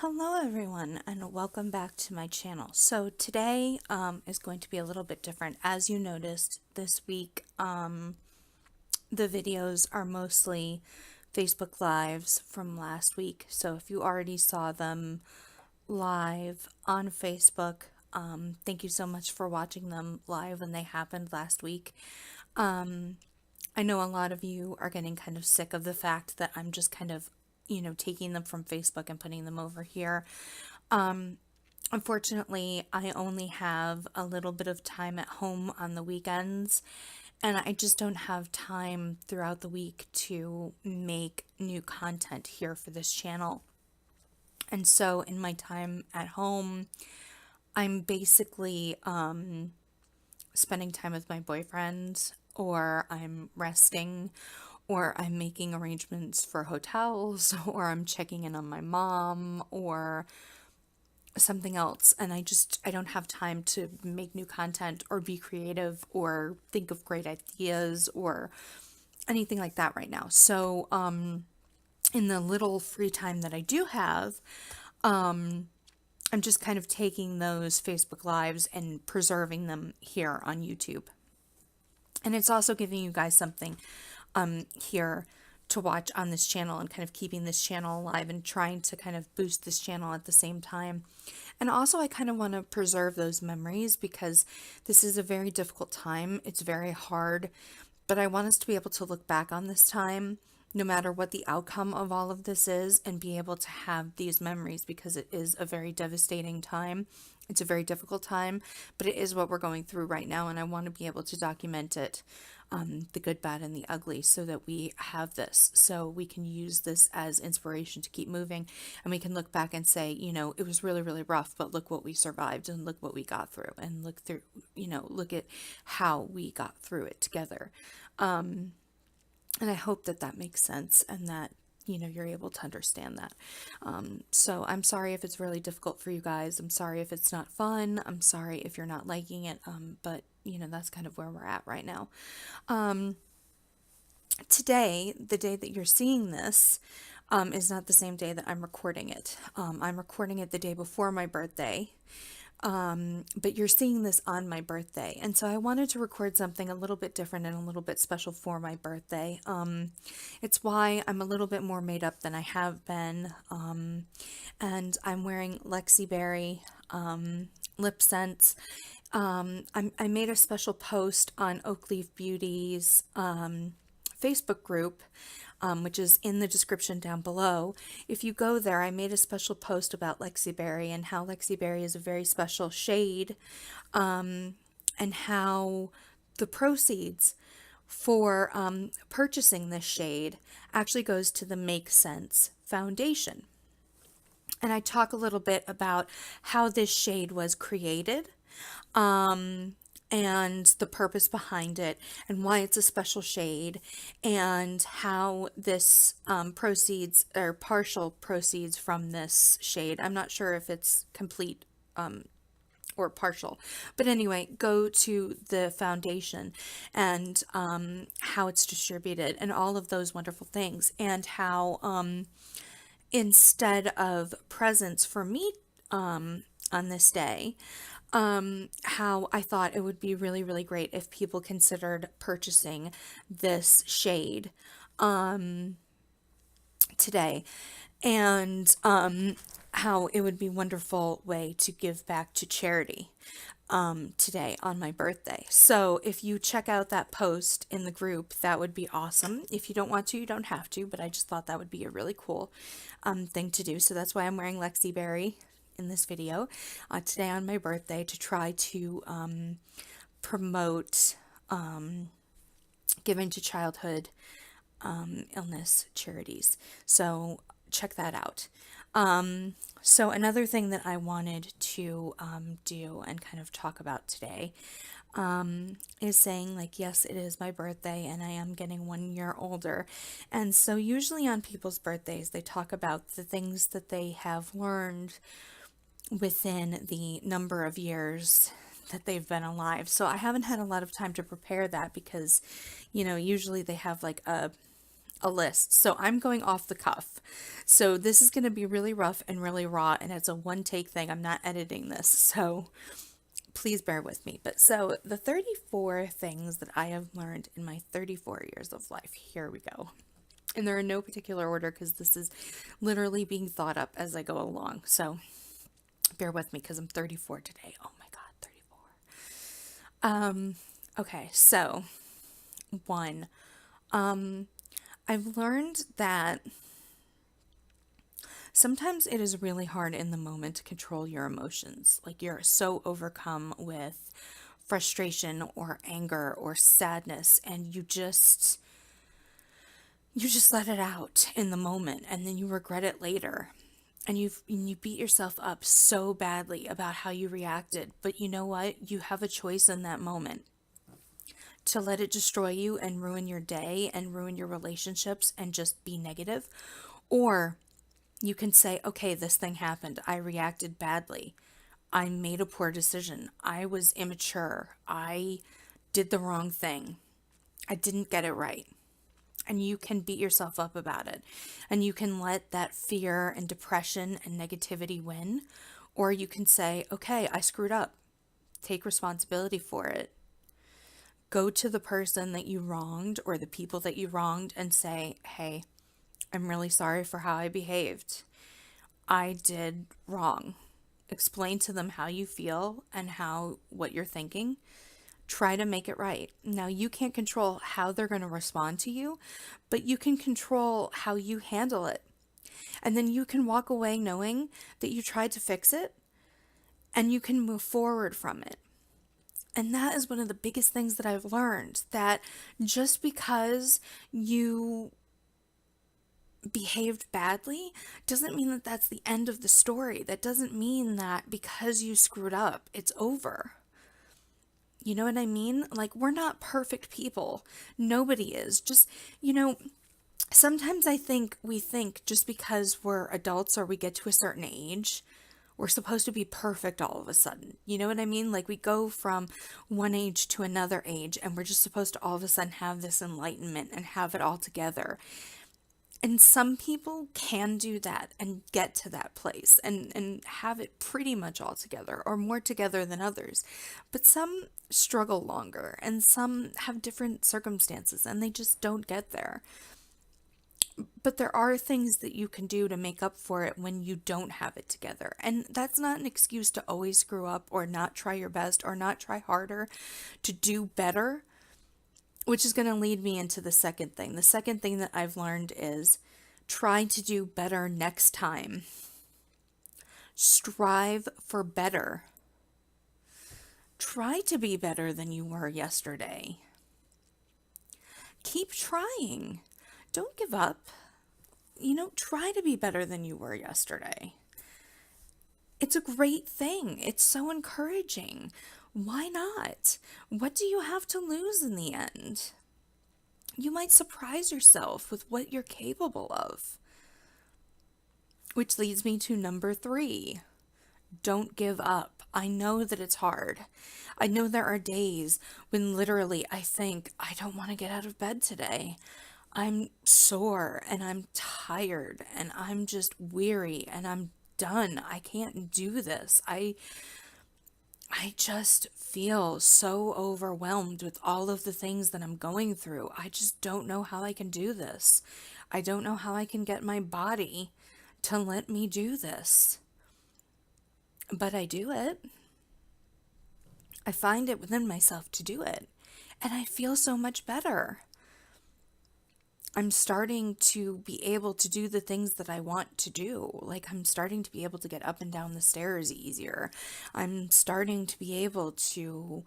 Hello everyone and welcome back to my channel. So today is going to be a little bit different. As you noticed this week, the videos are mostly Facebook Lives from last week. So if you already saw them live on Facebook, thank you so much for watching them live when they happened last week. I know a lot of you are getting kind of sick of the fact that I'm just kind of, taking them from Facebook and putting them over here. Unfortunately, I only have a little bit of time at home on the weekends, and I just don't have time throughout the week to make new content here for this channel. And so, in my time at home, I'm basically spending time with my boyfriend, or I'm resting, or I'm making arrangements for hotels, or I'm checking in on my mom, or something else. And I don't have time to make new content or be creative or think of great ideas or anything like that right now. So, in the little free time that I do have, I'm just kind of taking those Facebook Lives and preserving them here on YouTube. And it's also giving you guys something here to watch on this channel and kind of keeping this channel alive and trying to kind of boost this channel at the same time. And also, I kind of want to preserve those memories because this is a very difficult time. It's very hard, but I want us to be able to look back on this time, no matter what the outcome of all of this is, and be able to have these memories because it is a very devastating time. It's a very difficult time, but it is what we're going through right now, and I want to be able to document it, the good, bad, and the ugly, so that we have this, so we can use this as inspiration to keep moving, and we can look back and say, it was really, really rough, but look what we survived, and look what we got through, and look at how we got through it together. And I hope that that makes sense and that, you're able to understand that. So I'm sorry if it's really difficult for you guys. I'm sorry if it's not fun. I'm sorry if you're not liking it. But, that's kind of where we're at right now. Today, the day that you're seeing this, is not the same day that I'm recording it. I'm recording it the day before my birthday. But you're seeing this on my birthday. And so I wanted to record something a little bit different and a little bit special for my birthday. It's why I'm a little bit more made up than I have been. And I'm wearing Lexi Berry lip scents. I made a special post on Oakleaf Beauty's Facebook group, which is in the description down below. If you go there, I made a special post about Lexi Berry and how Lexi Berry is a very special shade, and how the proceeds for purchasing this shade actually goes to the Make Sense Foundation. And I talk a little bit about how this shade was created, and the purpose behind it, and why it's a special shade, and how this proceeds, or partial proceeds from this shade. I'm not sure if it's complete or partial, but anyway, go to the foundation and how it's distributed and all of those wonderful things, and how instead of presents for me on this day, how I thought it would be really, really great if people considered purchasing this shade today, and how it would be a wonderful way to give back to charity today on my birthday. So if you check out that post in the group, that would be awesome. If you don't want to, you don't have to, but I just thought that would be a really cool thing to do. So that's why I'm wearing Lexi Berry in this video today on my birthday, to try to promote giving to childhood illness charities. So check that out. So another thing that I wanted to do and kind of talk about today is saying, like, yes, it is my birthday and I am getting 1 year older. And so usually on people's birthdays, they talk about the things that they have learned within the number of years that they've been alive. So I haven't had a lot of time to prepare that because, usually they have like a list. So I'm going off the cuff. So this is going to be really rough and really raw, and it's a one take thing. I'm not editing this. So please bear with me. But so the 34 things that I have learned in my 34 years of life. Here we go. And they're in no particular order because this is literally being thought up as I go along. So bear with me because I'm 34 today. Oh my God, 34. Okay, so one, I've learned that sometimes it is really hard in the moment to control your emotions. Like you're so overcome with frustration or anger or sadness, and you just let it out in the moment, and then you regret it later. And you beat yourself up so badly about how you reacted. But you know what? You have a choice in that moment to let it destroy you and ruin your day and ruin your relationships and just be negative. Or you can say, okay, this thing happened. I reacted badly. I made a poor decision. I was immature. I did the wrong thing. I didn't get it right. And you can beat yourself up about it. And you can let that fear and depression and negativity win. Or you can say, okay, I screwed up. Take responsibility for it. Go to the person that you wronged or the people that you wronged and say, hey, I'm really sorry for how I behaved. I did wrong. Explain to them how you feel and what you're thinking. Try to make it right. Now, you can't control how they're going to respond to you, but you can control how you handle it. And then you can walk away knowing that you tried to fix it and you can move forward from it. And that is one of the biggest things that I've learned, that just because you behaved badly doesn't mean that that's the end of the story. That doesn't mean that because you screwed up, it's over. You know what I mean? Like, we're not perfect people. Nobody is. Just, sometimes we think just because we're adults or we get to a certain age, we're supposed to be perfect all of a sudden. You know what I mean? Like, we go from one age to another age and we're just supposed to all of a sudden have this enlightenment and have it all together. And some people can do that and get to that place and have it pretty much all together or more together than others. But some struggle longer and some have different circumstances and they just don't get there. But there are things that you can do to make up for it when you don't have it together. And that's not an excuse to always screw up or not try your best or not try harder to do better, which is going to lead me into the second thing. The second thing that I've learned is try to do better next time. Strive for better. Try to be better than you were yesterday. Keep trying. Don't give up. Try to be better than you were yesterday. It's a great thing. It's so encouraging. Why not? What do you have to lose in the end? You might surprise yourself with what you're capable of. Which leads me to number 3. Don't give up. I know that it's hard. I know there are days when literally I think, I don't want to get out of bed today. I'm sore and I'm tired and I'm just weary and I'm done. I can't do this. I just feel so overwhelmed with all of the things that I'm going through. I just don't know how I can do this. I don't know how I can get my body to let me do this. But I do it. I find it within myself to do it. And I feel so much better. I'm starting to be able to do the things that I want to do. Like, I'm starting to be able to get up and down the stairs easier. I'm starting to be able to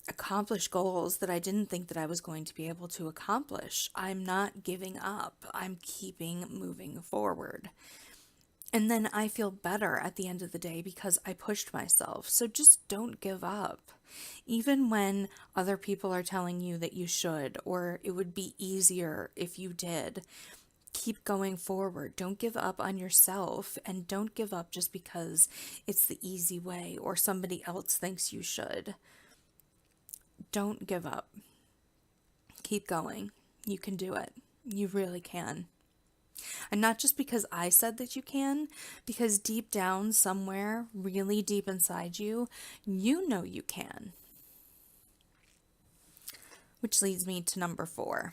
accomplish goals that I didn't think that I was going to be able to accomplish. I'm not giving up. I'm keeping moving forward. And then I feel better at the end of the day because I pushed myself. So just don't give up. Even when other people are telling you that you should, or it would be easier if you did, keep going forward. Don't give up on yourself, and don't give up just because it's the easy way or somebody else thinks you should. Don't give up. Keep going. You can do it. You really can. And not just because I said that you can, because deep down somewhere, really deep inside you, you know you can. Which leads me to number 4.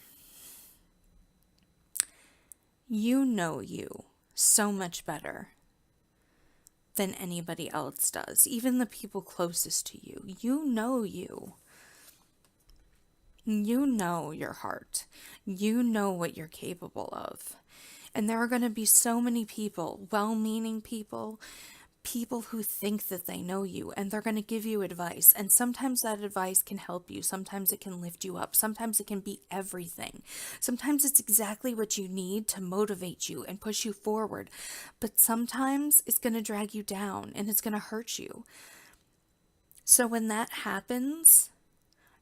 You know you so much better than anybody else does, even the people closest to you. You know you. You know your heart. You know what you're capable of. And there are going to be so many people, well-meaning people, people who think that they know you, and they're going to give you advice. And sometimes that advice can help you. Sometimes it can lift you up. Sometimes it can be everything. Sometimes it's exactly what you need to motivate you and push you forward. But sometimes it's going to drag you down and it's going to hurt you. So when that happens,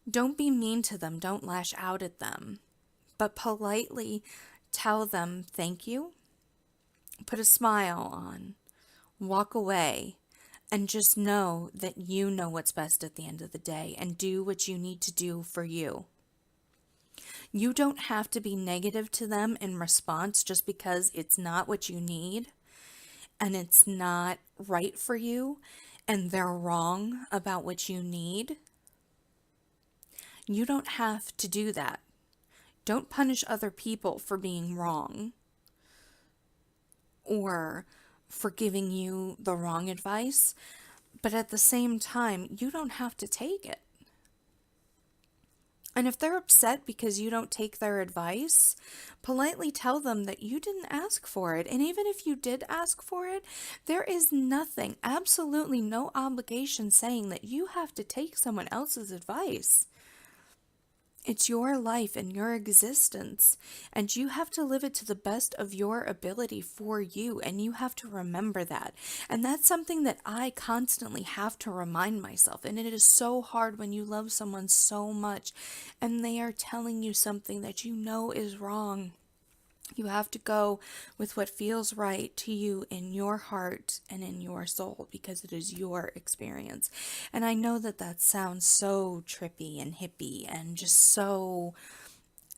don't be mean to them. Don't lash out at them, but politely tell them thank you, put a smile on, walk away, and just know that you know what's best at the end of the day and do what you need to do for you. You don't have to be negative to them in response just because it's not what you need and it's not right for you and they're wrong about what you need. You don't have to do that. Don't punish other people for being wrong or for giving you the wrong advice, but at the same time, you don't have to take it. And if they're upset because you don't take their advice, politely tell them that you didn't ask for it. And even if you did ask for it, there is nothing, absolutely no obligation saying that you have to take someone else's advice. It's your life and your existence, and you have to live it to the best of your ability for you, and you have to remember that. And that's something that I constantly have to remind myself, and it is so hard when you love someone so much, and they are telling you something that you know is wrong. You have to go with what feels right to you in your heart and in your soul because it is your experience. And I know that that sounds so trippy and hippie and just so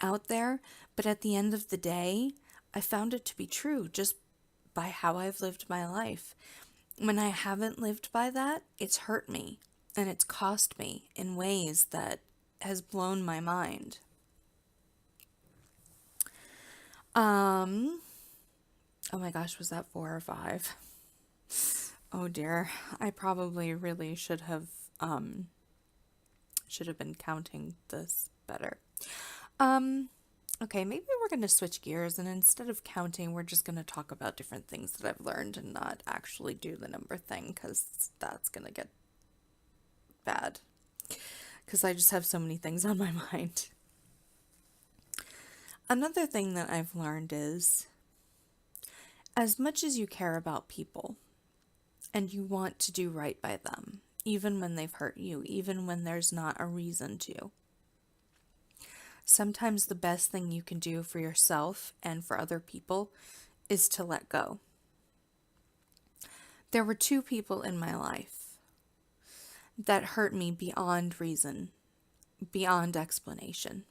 out there, but at the end of the day, I found it to be true just by how I've lived my life. When I haven't lived by that, it's hurt me and it's cost me in ways that has blown my mind. Oh my gosh, was that 4 or 5? Oh dear. I probably really should have been counting this better. Okay, maybe we're going to switch gears and instead of counting, we're just going to talk about different things that I've learned and not actually do the number thing because that's going to get bad. Because I just have so many things on my mind. Another thing that I've learned is as much as you care about people and you want to do right by them, even when they've hurt you, even when there's not a reason to, sometimes the best thing you can do for yourself and for other people is to let go. There were 2 people in my life that hurt me beyond reason, beyond explanation.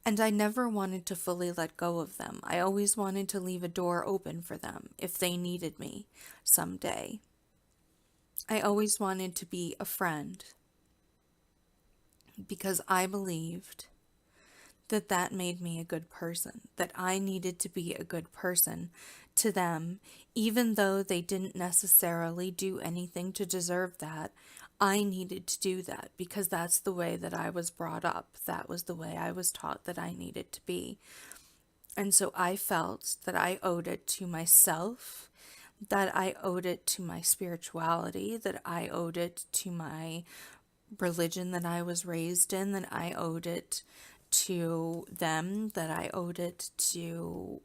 And I never wanted to fully let go of them. I always wanted to leave a door open for them if they needed me someday. I always wanted to be a friend because I believed that that made me a good person, that I needed to be a good person to them, even though they didn't necessarily do anything to deserve that. I needed to do that because that's the way that I was brought up. That was the way I was taught that I needed to be. And so I felt that I owed it to myself, that I owed it to my spirituality, that I owed it to my religion that I was raised in, that I owed it to them, that I owed it to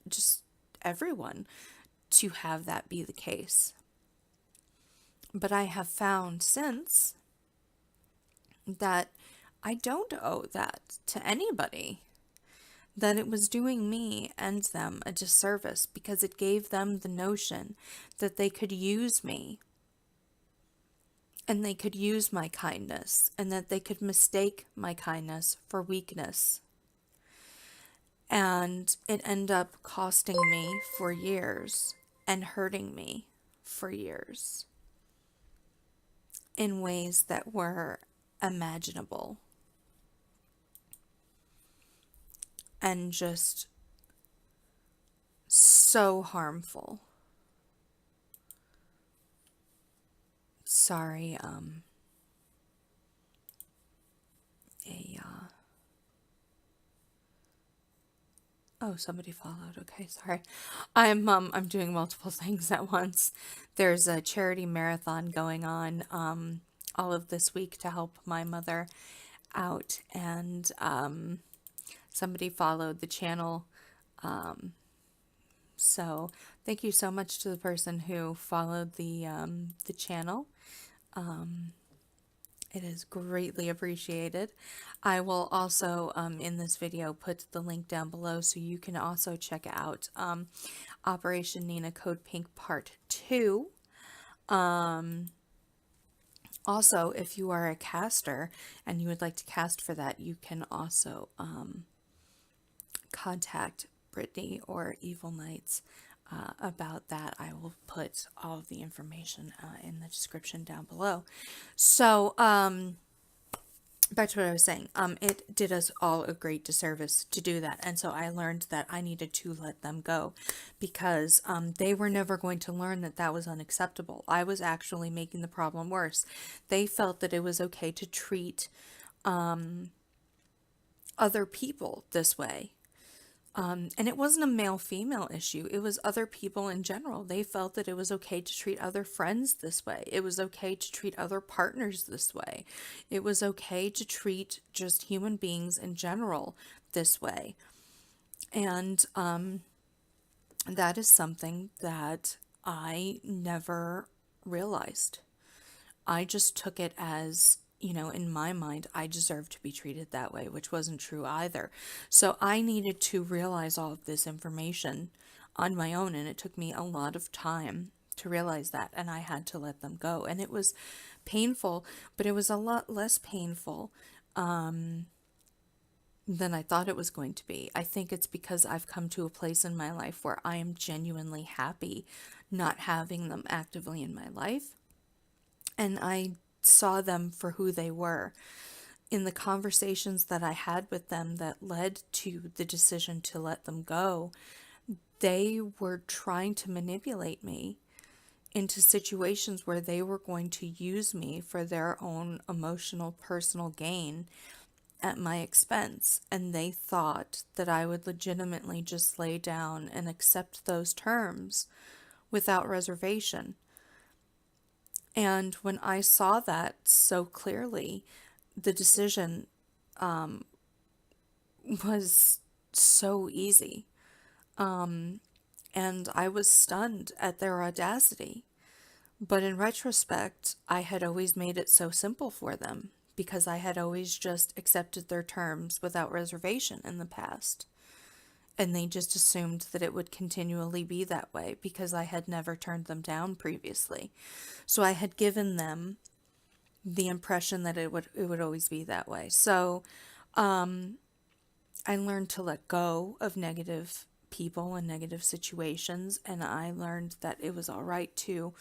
just everyone to have that be the case. But I have found since that I don't owe that to anybody, that it was doing me and them a disservice because it gave them the notion that they could use me and they could use my kindness and that they could mistake my kindness for weakness. And it ended up costing me for years and hurting me for years in ways that were imaginable and just so harmful. Sorry, a oh, somebody followed. Okay, sorry. I'm doing multiple things at once. There's a charity marathon going on all of this week to help my mother out, and somebody followed the channel. So thank you so much to the person who followed the channel. It is greatly appreciated. I will also, in this video, put the link down below so you can also check out Operation Nina Code Pink Part 2. Also, if you are a caster and you would like to cast for that, you can also contact Brittany or Evil Knights about that. I will put all of the information in the description down below. So, back to what I was saying. It did us all a great disservice to do that. And so I learned that I needed to let them go because they were never going to learn that that was unacceptable. I was actually making the problem worse. They felt that it was okay to treat other people this way. And it wasn't a male-female issue. It was other people in general. They felt that it was okay to treat other friends this way. It was okay to treat other partners this way. It was okay to treat just human beings in general this way. And that is something that I never realized. I just took it as, you know, in my mind, I deserved to be treated that way, which wasn't true either. So I needed to realize all of this information on my own, and it took me a lot of time to realize that, and I had to let them go. And it was painful, but it was a lot less painful than I thought it was going to be. I think it's because I've come to a place in my life where I am genuinely happy not having them actively in my life. And I saw them for who they were. In the conversations that I had with them that led to the decision to let them go, they were trying to manipulate me into situations where they were going to use me for their own emotional, personal gain at my expense. And they thought that I would legitimately just lay down and accept those terms without reservation. And when I saw that so clearly, the decision was so easy. And I was stunned at their audacity. But in retrospect, I had always made it so simple for them because I had always just accepted their terms without reservation in the past. And they just assumed that it would continually be that way because I had never turned them down previously. So I had given them the impression that it would always be that way. So I learned to let go of negative people and negative situations, and I learned that it was all right to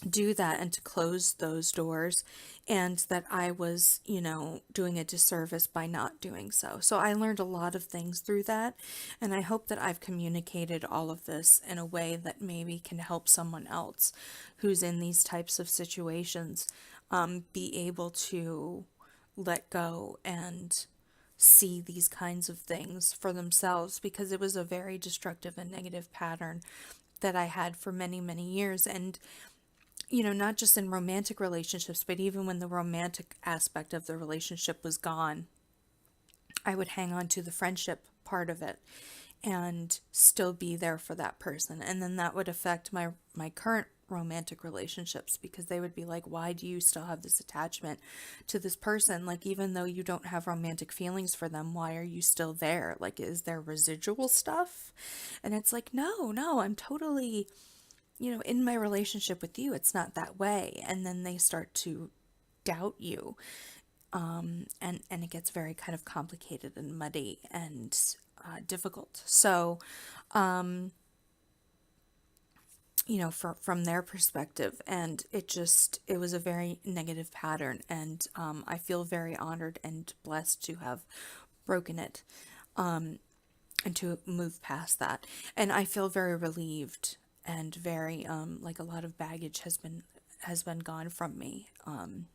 do that and to close those doors, and that I was, you know, doing a disservice by not doing so. So I learned a lot of things through that, and I hope that I've communicated all of this in a way that maybe can help someone else who's in these types of situations be able to let go and see these kinds of things for themselves, because it was a very destructive and negative pattern that I had for many, many years. And you know, not just in romantic relationships, but even when the romantic aspect of the relationship was gone, I would hang on to the friendship part of it and still be there for that person. And then that would affect my current romantic relationships, because they would be like, why do you still have this attachment to this person? Like, even though you don't have romantic feelings for them, why are you still there? Like, is there residual stuff? And it's like, no, I'm totally, you know, in my relationship with you, it's not that way. And then they start to doubt you. And it gets very kind of complicated and muddy. And difficult. So, from their perspective, and it was a very negative pattern, and I feel very honored and blessed to have broken it, and to move past that. And I feel very relieved and very like a lot of baggage has been gone from me on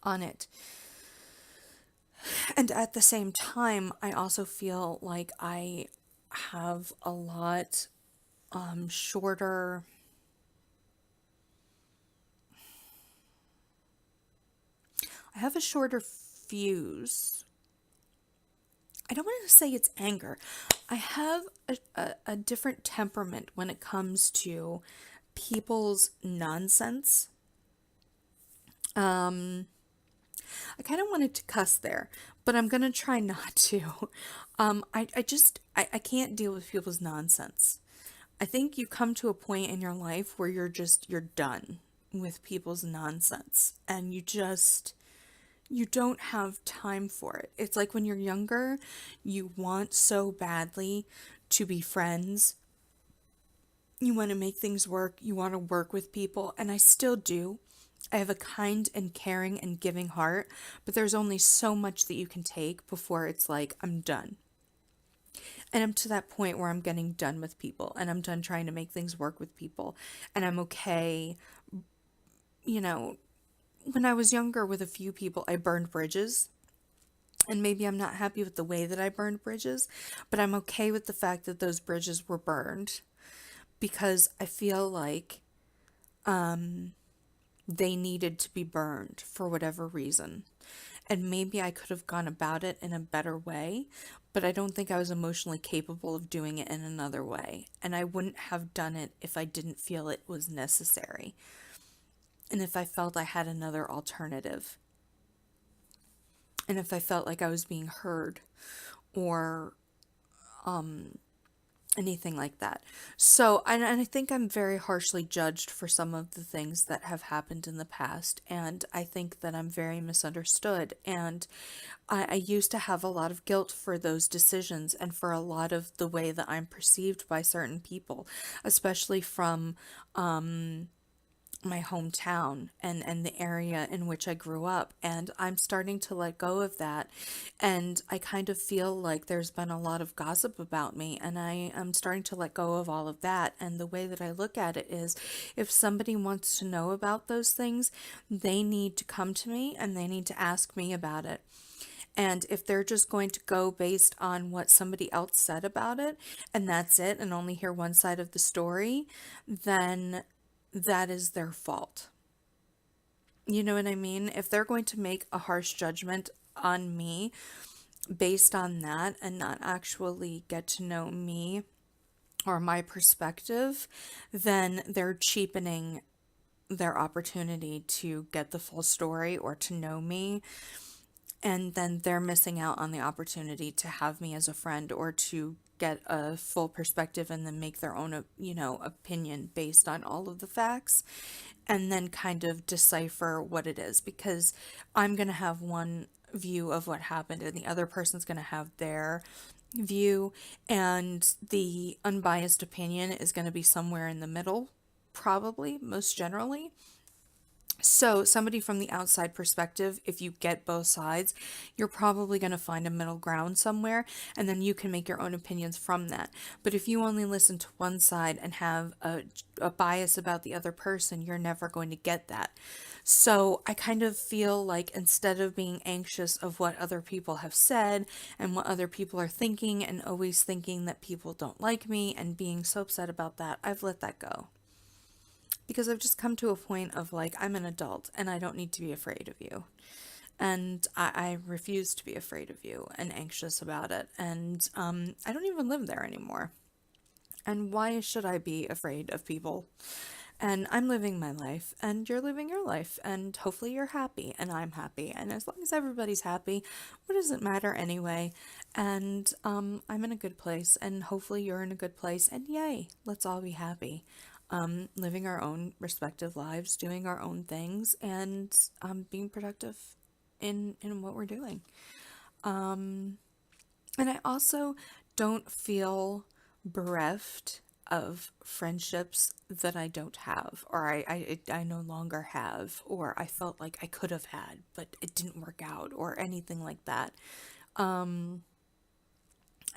it. And at the same time, I also feel like I have a lot shorter. I have a shorter fuse. I don't want to say it's anger. I have a different temperament when it comes to people's nonsense. I kind of wanted to cuss there, but I'm going to try not to. I can't deal with people's nonsense. I think you come to a point in your life where you're done with people's nonsense, and you don't have time for it. It's like when you're younger, you want so badly to be friends. You want to make things work. You want to work with people, and I still do. I have a kind and caring and giving heart, but there's only so much that you can take before it's like, I'm done. And I'm to that point where I'm getting done with people and I'm done trying to make things work with people. And I'm okay, you know, when I was younger with a few people, I burned bridges. And maybe I'm not happy with the way that I burned bridges, but I'm okay with the fact that those bridges were burned because I feel like they needed to be burned for whatever reason. And maybe I could have gone about it in a better way, but I don't think I was emotionally capable of doing it in another way. And I wouldn't have done it if I didn't feel it was necessary. And if I felt I had another alternative. And if I felt like I was being heard or anything like that. So, and I think I'm very harshly judged for some of the things that have happened in the past, and I think that I'm very misunderstood. And I used to have a lot of guilt for those decisions and for a lot of the way that I'm perceived by certain people, especially from my hometown and the area in which I grew up. And I'm starting to let go of that. And I kind of feel like there's been a lot of gossip about me, and I am starting to let go of all of that. And the way that I look at it is if somebody wants to know about those things, they need to come to me and they need to ask me about it. And if they're just going to go based on what somebody else said about it, and that's it, and only hear one side of the story, then that is their fault. You know what I mean? If they're going to make a harsh judgment on me based on that and not actually get to know me or my perspective, then they're cheapening their opportunity to get the full story or to know me. And then they're missing out on the opportunity to have me as a friend or to get a full perspective and then make their own, opinion based on all of the facts and then kind of decipher what it is because I'm going to have one view of what happened and the other person's going to have their view, and the unbiased opinion is going to be somewhere in the middle, probably, most generally. So, somebody from the outside perspective, if you get both sides, you're probably going to find a middle ground somewhere, and then you can make your own opinions from that. But if you only listen to one side and have a bias about the other person, you're never going to get that. So, I kind of feel like instead of being anxious of what other people have said and what other people are thinking, and always thinking that people don't like me and being so upset about that, I've let that go because I've just come to a point of like, I'm an adult and I don't need to be afraid of you. And I refuse to be afraid of you and anxious about it. And I don't even live there anymore. And why should I be afraid of people? And I'm living my life, and you're living your life, and hopefully you're happy, and I'm happy. And as long as everybody's happy, what does it matter anyway? And I'm in a good place, and hopefully you're in a good place, and yay, let's all be happy. Living our own respective lives, doing our own things, and being productive in what we're doing. And I also don't feel bereft of friendships that I don't have, or I no longer have, or I felt like I could have had, but it didn't work out, or anything like that. I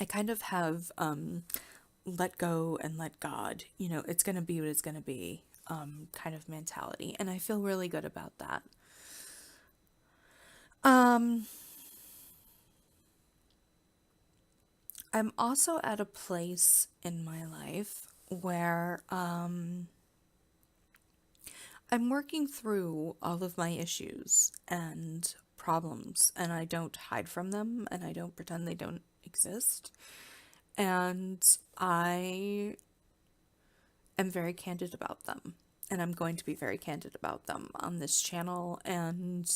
kind of have let go and let God, it's going to be what it's going to be, kind of mentality. And I feel really good about that. Um, I'm also at a place in my life where I'm working through all of my issues and problems, and I don't hide from them, and I don't pretend they don't exist. And I am very candid about them. And I'm going to be very candid about them on this channel and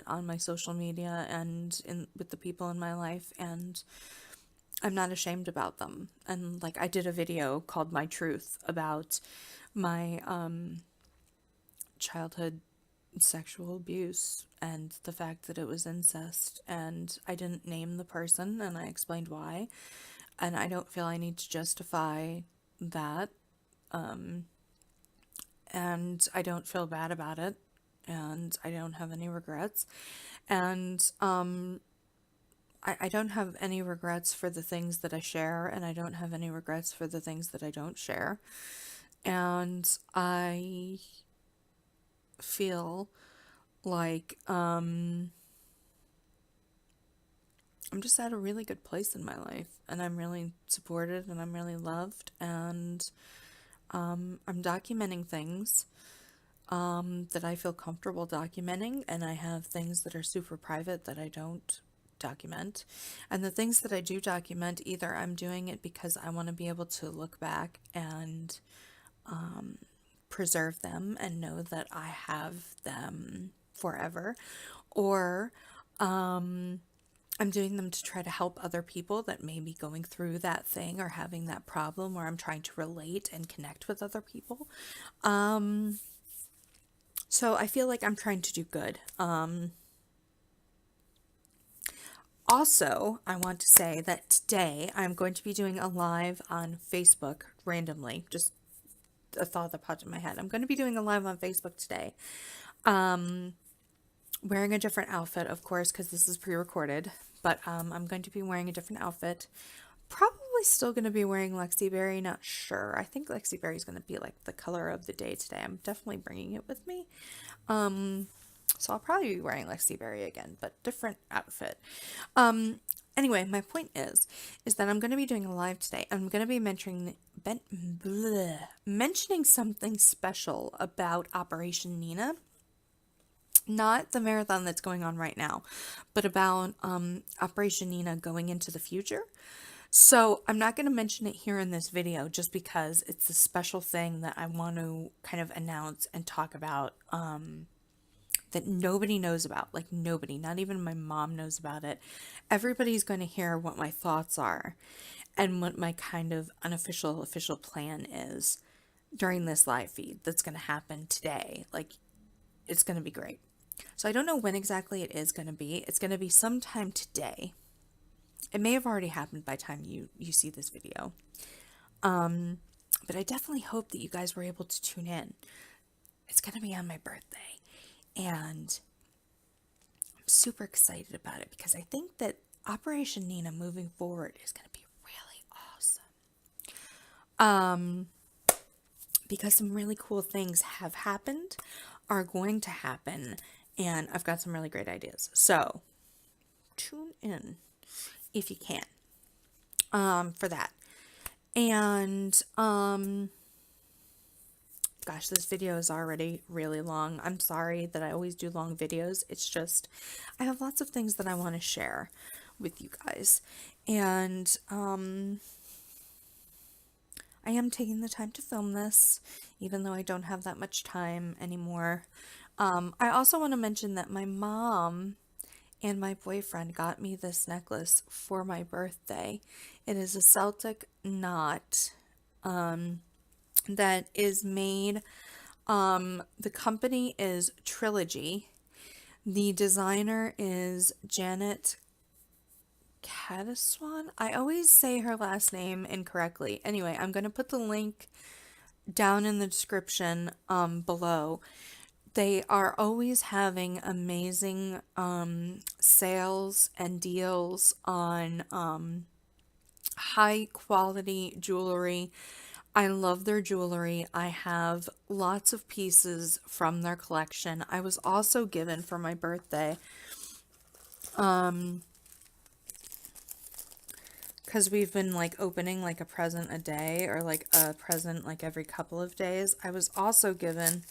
on my social media and in with the people in my life. And I'm not ashamed about them. And like I did a video called My Truth about my childhood sexual abuse and the fact that it was incest, and I didn't name the person and I explained why, and I don't feel I need to justify that, and I don't feel bad about it, and I don't have any regrets, and I don't have any regrets for the things that I share, and I don't have any regrets for the things that I don't share, and I feel like I'm just at a really good place in my life, and I'm really supported, and I'm really loved, and I'm documenting things that I feel comfortable documenting, and I have things that are super private that I don't document. And the things that I do document, either I'm doing it because I want to be able to look back and preserve them and know that I have them forever, or I'm doing them to try to help other people that may be going through that thing or having that problem, or I'm trying to relate and connect with other people. So I feel like I'm trying to do good. Also, I want to say that today I'm going to be doing a live on Facebook randomly, just a thought that popped in my head. I'm going to be doing a live on Facebook today, wearing a different outfit, of course, because this is pre-recorded, but I'm going to be wearing a different outfit. Probably still going to be wearing Lexi Berry, not sure. I think Lexi Berry is going to be like the color of the day today. I'm definitely bringing it with me. So I'll probably be wearing Lexi Berry again, but different outfit. Anyway, my point is that I'm going to be doing a live today. I'm going to be mentioning something special about Operation Nina. Not the marathon that's going on right now, but about Operation Nina going into the future. So I'm not going to mention it here in this video just because it's a special thing that I want to kind of announce and talk about, that nobody knows about. Like nobody, not even my mom knows about it. Everybody's going to hear what my thoughts are and what my kind of unofficial official plan is during this live feed that's going to happen today. Like it's going to be great. So I don't know when exactly it is going to be. It's going to be sometime today. It may have already happened by the time you see this video. But I definitely hope that you guys were able to tune in. It's going to be on my birthday. And I'm super excited about it because I think that Operation Nina moving forward is going to be really awesome. Because some really cool things have happened, are going to happen, and I've got some really great ideas. So tune in if you can, for that. And gosh, this video is already really long. I'm sorry that I always do long videos. It's just I have lots of things that I want to share with you guys, and I am taking the time to film this, even though I don't have that much time anymore. I also want to mention that my mom and my boyfriend got me this necklace for my birthday. It is a Celtic knot that is made, the company is Trilogy. The designer is Janet Caddiswan? I always say her last name incorrectly. Anyway, I'm going to put the link down in the description below. They are always having amazing sales and deals on high quality jewelry. I love their jewelry. I have lots of pieces from their collection. I was also given for my birthday, because we've been like opening like a present a day or like a present like every couple of days. I was also given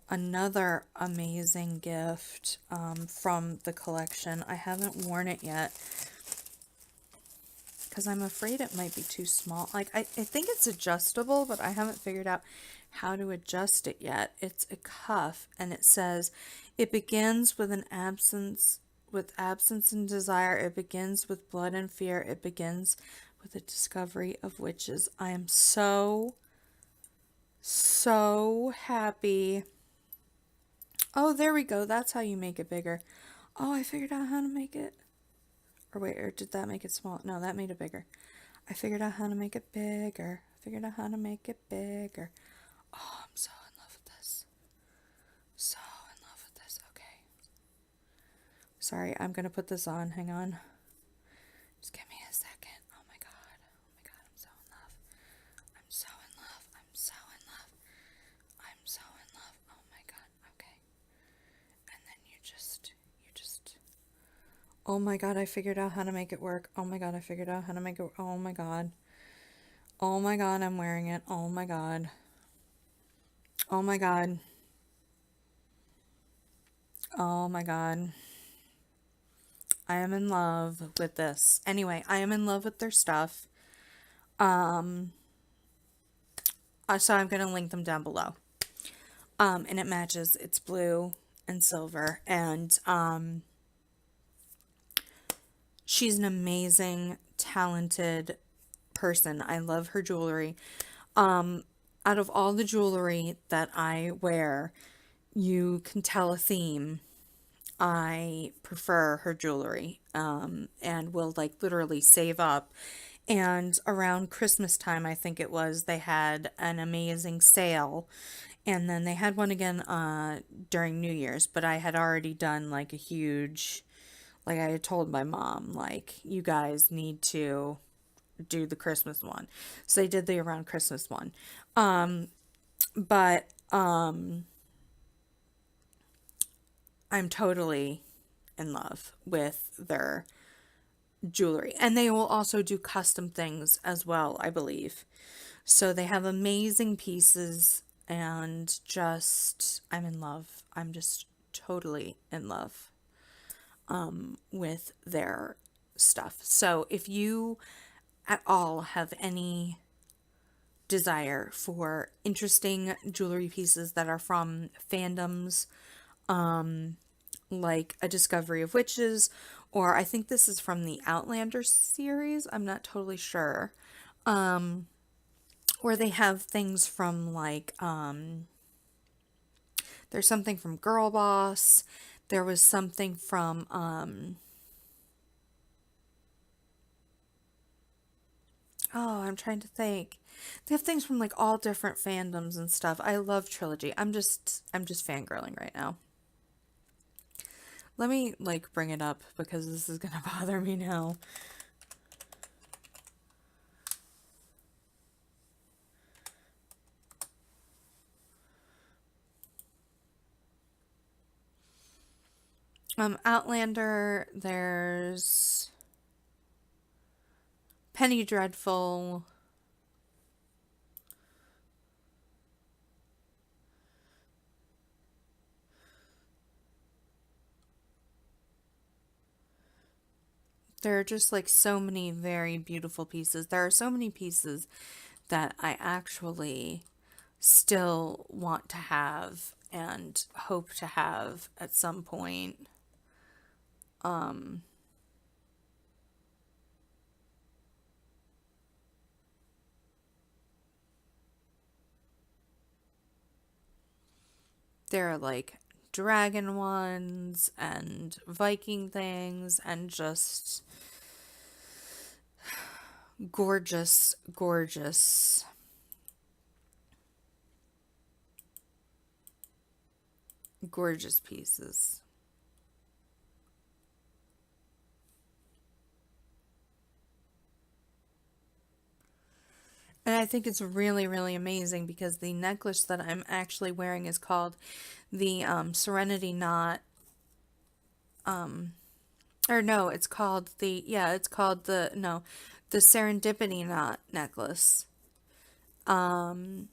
another amazing gift from the collection. I haven't worn it yet because I'm afraid it might be too small. Like I think it's adjustable, but I haven't figured out how to adjust it yet. It's a cuff and it says, it begins with an absence and desire. It begins with blood and fear. It begins with the discovery of witches. I am so, so happy. Oh, there we go. That's how you make it bigger. Oh, I figured out how to make it. Or wait, or did that make it small? No, that made it bigger. I figured out how to make it bigger. I figured out how to make it bigger. Oh, I'm so in love with this. So in love with this. Okay. Sorry, I'm going to put this on. Hang on. Just give me a second. Oh my god. Oh my god, I'm so in love. I'm so in love. I'm so in love. I'm so in love. Oh my god. Okay. And then you just oh my god, I figured out how to make it work. Oh my god, I figured out how to make it. Oh my god. Oh my god, I'm wearing it. Oh my god. Oh my god. Oh my god. I am in love with this. Anyway, I am in love with their stuff. So I'm going to link them down below. And it matches. It's blue and silver. And she's an amazing, talented person. I love her jewelry. Out of all the jewelry that I wear, you can tell a theme. I prefer her jewelry, and will like literally save up. And around Christmas time, I think it was, they had an amazing sale. And then they had one again during New Year's, but I had already done like a huge, like I had told my mom, like, you guys need to do the Christmas one. So they did the around Christmas one. But I'm totally in love with their jewelry. And they will also do custom things as well, I believe. So they have amazing pieces and just, I'm in love. I'm just totally in love with their stuff. So if you at all have any desire for interesting jewelry pieces that are from fandoms, like A Discovery of Witches, or I think this is from the Outlander series, I'm not totally sure. Or they have things from like, there's something from Girl Boss. There was something from, oh, I'm trying to think. They have things from like all different fandoms and stuff. I love Trilogy. I'm just fangirling right now. Let me like bring it up because this is gonna bother me now. Outlander, there's Penny Dreadful. There are just like so many very beautiful pieces. There are so many pieces that I actually still want to have and hope to have at some point. There are like dragon ones and Viking things and just gorgeous, gorgeous gorgeous pieces. And I think it's really, really amazing because the necklace that I'm actually wearing is called the Serenity Knot. Or no, it's called it's called the Serendipity Knot necklace that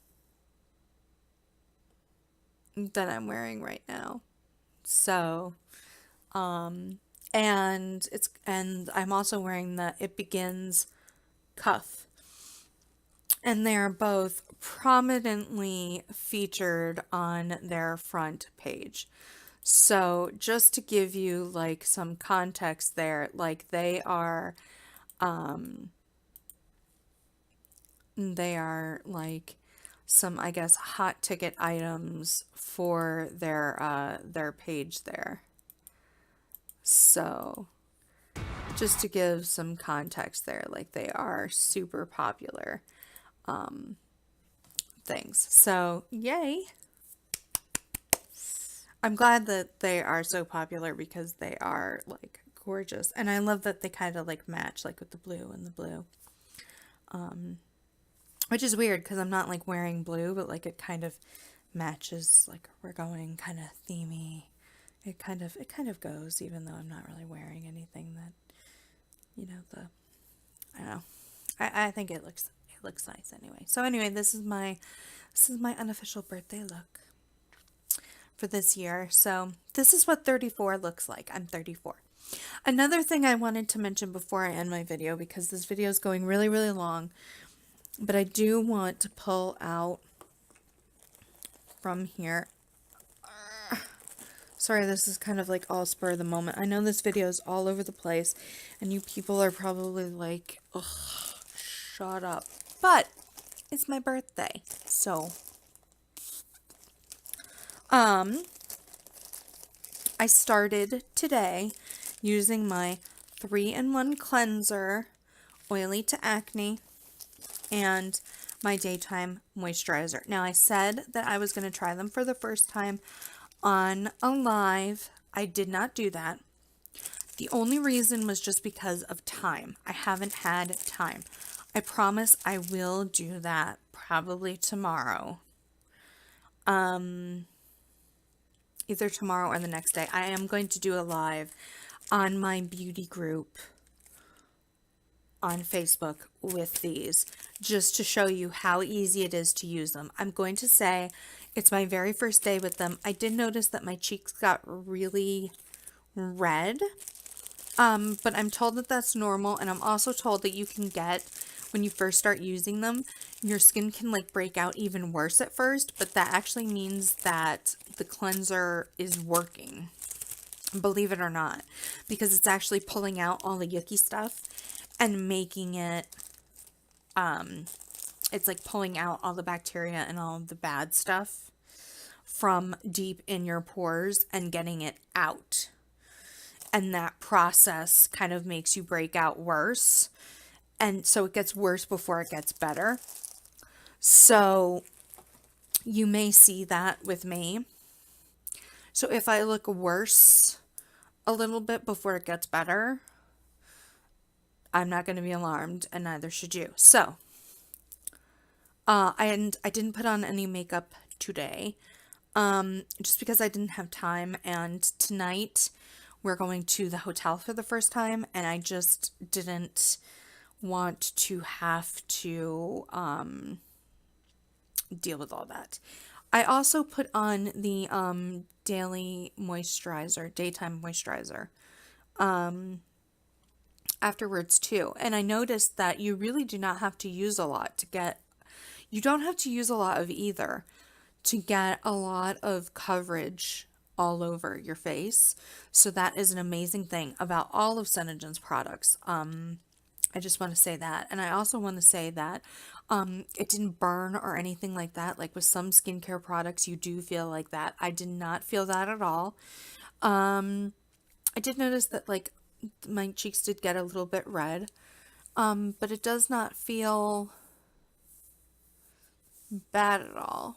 I'm wearing right now. So, and I'm also wearing the It Begins cuff. And they are both prominently featured on their front page. So, just to give you like some context there, like they are like some, I guess, hot ticket items for their page there. So, just to give some context there, like they are super popular things. So, yay. I'm glad that they are so popular because they are like gorgeous. And I love that they kind of like match like with the blue and the blue. Which is weird because I'm not like wearing blue, but like it kind of matches, like we're going kind of themey. It kind of goes, even though I'm not really wearing anything that, I don't know. I think it looks nice anyway. So anyway, this is my unofficial birthday look for this year. So this is what 34 looks like. I'm 34. Another thing I wanted to mention before I end my video, because this video is going really, really long, but I do want to pull out from here. Sorry, this is kind of like all spur of the moment. I know this video is all over the place, and you people are probably like, ugh, shut up. But it's my birthday, so I started today using my 3-in-1 cleanser, oily to acne, and my daytime moisturizer. Now, I said that I was going to try them for the first time on a live. I did not do that. The only reason was just because of time. I haven't had time. I promise I will do that probably tomorrow. Either tomorrow or the next day. I am going to do a live on my beauty group on Facebook with these, just to show you how easy it is to use them. I'm going to say it's my very first day with them. I did notice that my cheeks got really red, but I'm told that that's normal, and I'm also told that you can get, when you first start using them, your skin can like break out even worse at first, but that actually means that the cleanser is working, believe it or not, because it's actually pulling out all the yucky stuff and making it, it's like pulling out all the bacteria and all of the bad stuff from deep in your pores and getting it out. And that process kind of makes you break out worse. And so it gets worse before it gets better. So you may see that with me. So if I look worse a little bit before it gets better, I'm not going to be alarmed, and neither should you. So, I didn't put on any makeup today, just because I didn't have time, and tonight we're going to the hotel for the first time, and I just didn't want to have to, deal with all that. I also put on the, daily moisturizer, daytime moisturizer, afterwards too. And I noticed that you really do not have to use a lot to get, you don't have to use a lot of either to get a lot of coverage all over your face. So that is an amazing thing about all of Synogen's products. I just want to say that. And I also want to say that it didn't burn or anything like that. Like with some skincare products, you do feel like that. I did not feel that at all. I did notice that like my cheeks did get a little bit red. But it does not feel bad at all.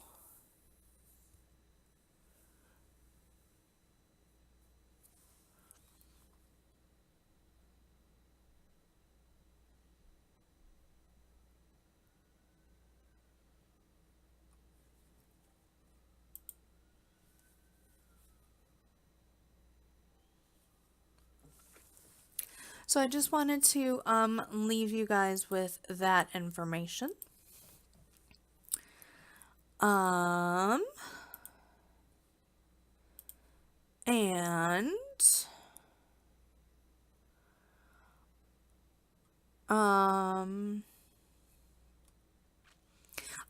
So I just wanted to leave you guys with that information. Um and um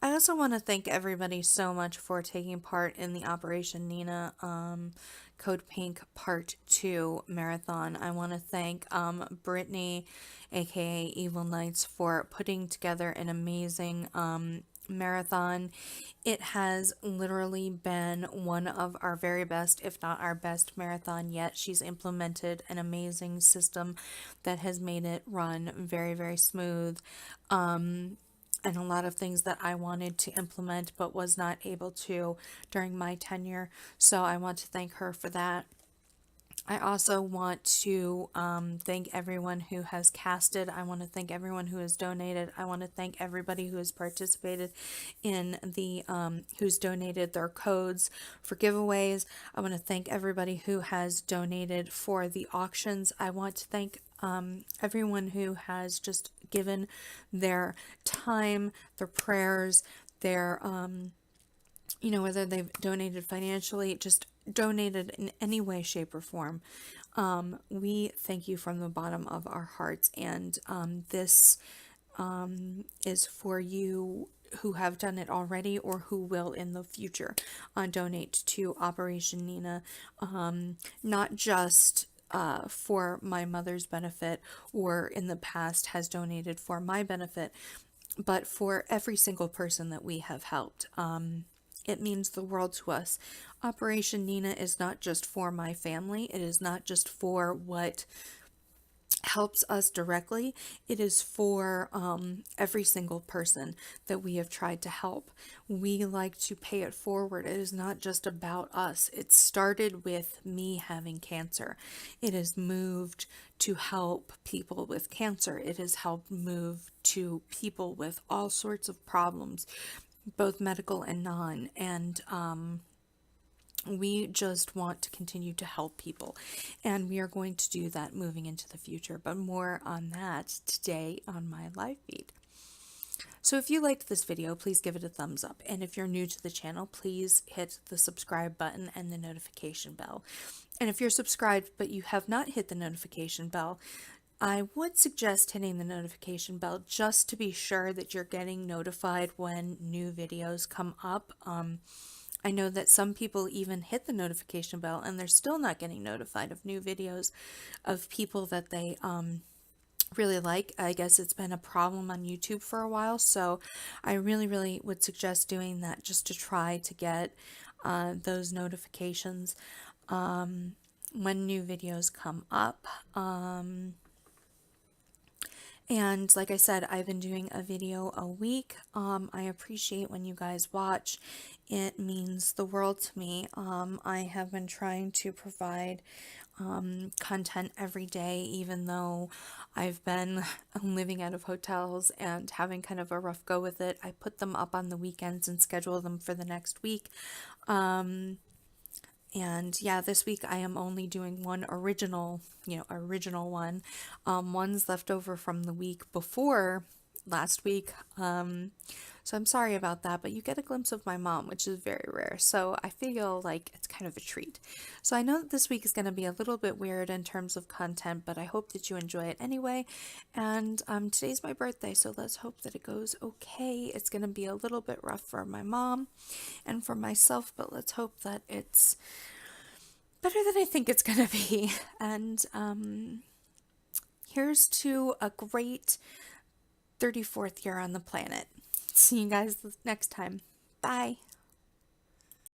I also want to thank everybody so much for taking part in the Operation Nina Code Pink Part 2 marathon. I want to thank Brittany, aka Evil Knights, for putting together an amazing marathon. It has literally been one of our very best, if not our best marathon yet. She's implemented an amazing system that has made it run very, very smooth. And a lot of things that I wanted to implement but was not able to during my tenure. So I want to thank her for that. I also want to thank everyone who has casted. I want to thank everyone who has donated. I want to thank everybody who has participated in the, who's donated their codes for giveaways. I want to thank everybody who has donated for the auctions. I want to thank everyone who has just given their time, their prayers, their, whether they've donated financially, just donated in any way, shape, or form. We thank you from the bottom of our hearts, and this is for you who have done it already or who will in the future donate to Operation Nina, not just for my mother's benefit or in the past has donated for my benefit, but for every single person that we have helped. It means the world to us. Operation Nina is not just for my family, it is not just for what helps us directly. It is for every single person that we have tried to help. We like to pay it forward. It is not just about us. It started with me having cancer. It has moved to help people with cancer. It has helped move to people with all sorts of problems, both medical and non. And we just want to continue to help people, and we are going to do that moving into the future, but more on that today on my live feed. So if you liked this video, please give it a thumbs up, and if you're new to the channel, please hit the subscribe button and the notification bell. And if you're subscribed but you have not hit the notification bell, I would suggest hitting the notification bell just to be sure that you're getting notified when new videos come up. I know that some people even hit the notification bell and they're still not getting notified of new videos of people that they really like. I guess it's been a problem on YouTube for a while, so I really, really would suggest doing that just to try to get those notifications when new videos come up. And like I said, I've been doing a video a week. I appreciate when you guys watch. It means the world to me. I have been trying to provide content every day, even though I've been living out of hotels and having kind of a rough go with it. I put them up on the weekends and schedule them for the next week. And yeah, this week I am only doing one original one. One's left over from the week before last week. So I'm sorry about that, but you get a glimpse of my mom, which is very rare. So I feel like it's kind of a treat. So I know that this week is going to be a little bit weird in terms of content, but I hope that you enjoy it anyway. And today's my birthday, so let's hope that it goes okay. It's going to be a little bit rough for my mom and for myself, but let's hope that it's better than I think it's going to be. And here's to a great 34th year on the planet. See you guys next time. Bye.